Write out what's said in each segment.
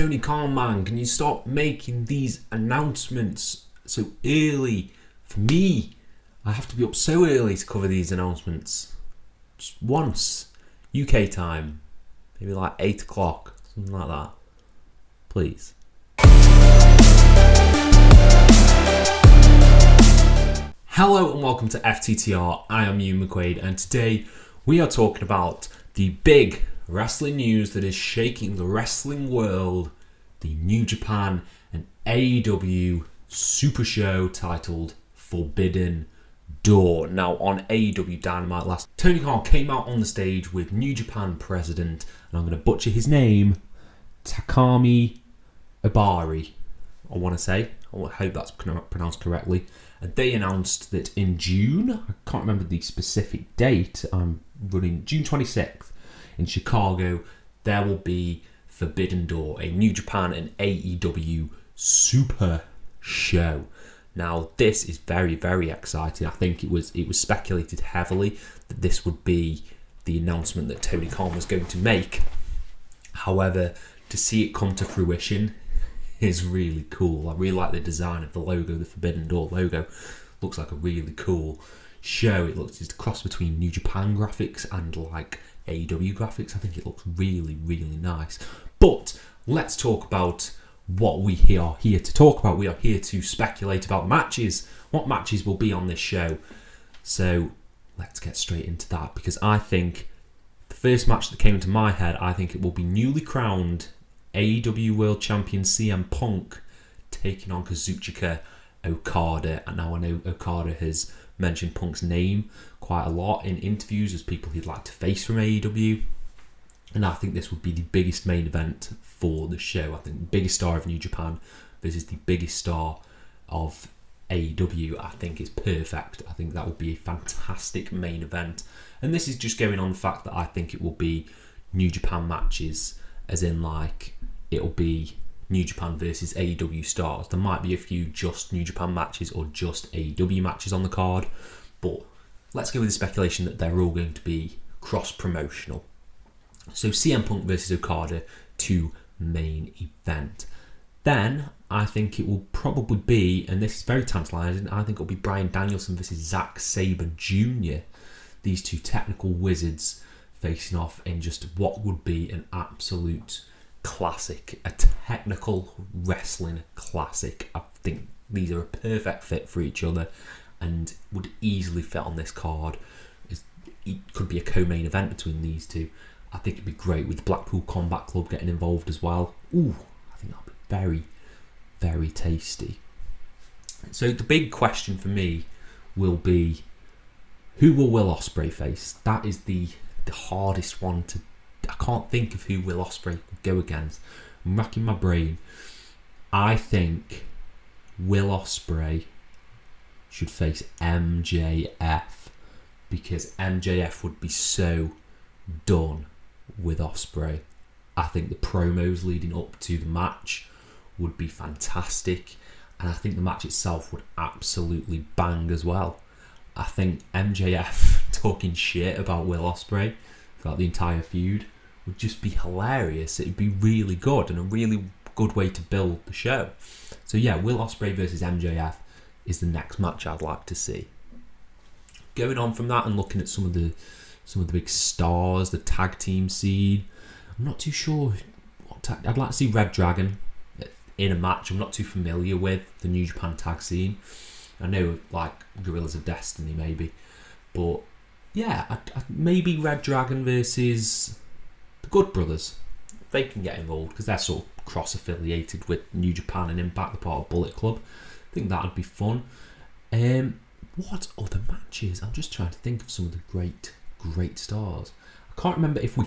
Tony Khan, man, can you stop making these announcements so early? For me, I have to be up so early to cover these announcements. Just once. UK time. Maybe like 8 o'clock. Something like that. Please. Hello and welcome to FTTR. I am Ewan McQuaid, and today we are talking about the big wrestling news that is shaking the wrestling world, the New Japan and AEW Super Show titled Forbidden Door. Now, on AEW Dynamite last, Tony Khan came out on the stage with New Japan president, and I'm going to butcher his name, Takami Obari, I want to say. I hope that's pronounced correctly. And they announced that in June, I can't remember the specific date, I'm running June 26th in Chicago, there will be Forbidden Door, a New Japan and AEW Super Show. Now, this is very, very exciting. I think it was speculated heavily that this would be the announcement that Tony Khan was going to make. However, to see it come to fruition is really cool. I really like the design of the logo, the Forbidden Door logo. Looks like a really cool show. It's a cross between New Japan graphics and like AEW graphics. I think it looks really, really nice. But let's talk about what we are here to talk about. We are here to speculate about matches. What matches will be on this show? So let's get straight into that, because I think the first match that came into my head, I think it will be newly crowned AEW World Champion CM Punk taking on Kazuchika Okada. And now I know Okada has mentioned Punk's name quite a lot in interviews as people he'd like to face from AEW. And I think this would be the biggest main event for the show. I think the biggest star of New Japan versus the biggest star of AEW, I think is perfect. I think that would be a fantastic main event. And this is just going on the fact that I think it will be New Japan matches, as in like it'll be New Japan versus AEW stars. There might be a few just New Japan matches or just AEW matches on the card, but let's go with the speculation that they're all going to be cross-promotional. So CM Punk versus Okada to main event. Then I think it will probably be, and this is very tantalising, I think it'll be Bryan Danielson versus Zack Sabre Jr. These two technical wizards facing off in just what would be an absolute classic, a technical wrestling classic. I think these are a perfect fit for each other and would easily fit on this card. It could be a co-main event between these two. I think it'd be great with Blackpool Combat Club getting involved as well. Ooh, I think that'd be very, very tasty. So the big question for me will be, who will Will Ospreay face? That is the hardest one to... I can't think of who Will Ospreay would go against. I'm racking my brain. I think Will Ospreay should face MJF, because MJF would be so done with Ospreay. I think the promos leading up to the match would be fantastic, and I think the match itself would absolutely bang as well. I think MJF talking shit about Will Ospreay throughout the entire feud would just be hilarious. It'd be really good and a really good way to build the show. So yeah, Will Ospreay versus MJF is the next match I'd like to see. Going on from that and looking at some of the big stars, the tag team scene, I'm not too sure I'd like to see Red Dragon in a match. I'm not too familiar with the New Japan tag scene. I know like Gorillas of Destiny maybe, but yeah, maybe Red Dragon versus the Good Brothers. They can get involved because they're sort of cross-affiliated with New Japan and Impact, the part of Bullet Club. I think that would be fun. What other matches? I'm just trying to think of some of the great stars. I can't remember if we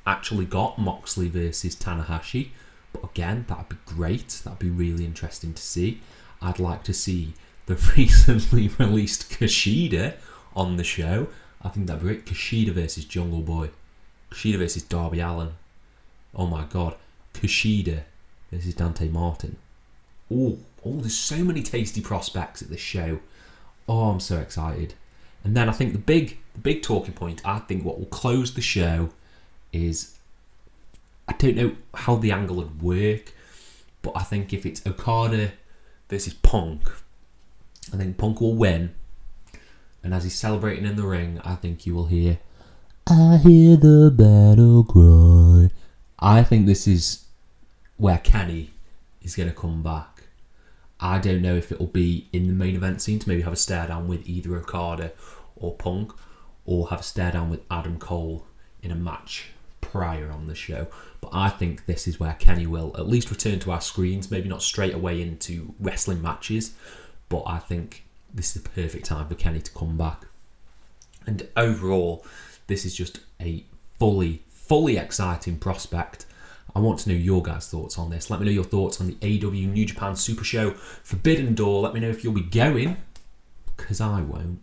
actually got Moxley versus Tanahashi, but again, that'd be great. That'd be really interesting to see. I'd like to see the recently released Kushida on the show. I think that'd be great. Kushida versus Jungle Boy. Kushida versus Darby Allin. Oh my god. Kushida versus Dante Martin. Oh, there's so many tasty prospects at this show. Oh, I'm so excited. And then I think the big talking point, I think what will close the show is, I don't know how the angle would work, But I think if it's Okada versus Punk, I think Punk will win. And as he's celebrating in the ring, I think you will hear, I hear the battle cry. I think this is where Kenny is going to come back. I don't know if it'll be in the main event scene to maybe have a stare down with either Okada or Punk, or have a stare down with Adam Cole in a match prior on the show. But I think this is where Kenny will at least return to our screens, maybe not straight away into wrestling matches, but I think this is the perfect time for Kenny to come back. And overall, this is just a fully exciting prospect. I want to know your guys' thoughts on this. Let me know your thoughts on the AEW New Japan Super Show Forbidden Door. Let me know if you'll be going, because I won't.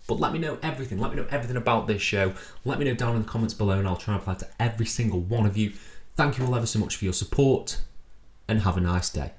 But let me know everything. Let me know everything about this show. Let me know down in the comments below, and I'll try and reply to every single one of you. Thank you all ever so much for your support, and have a nice day.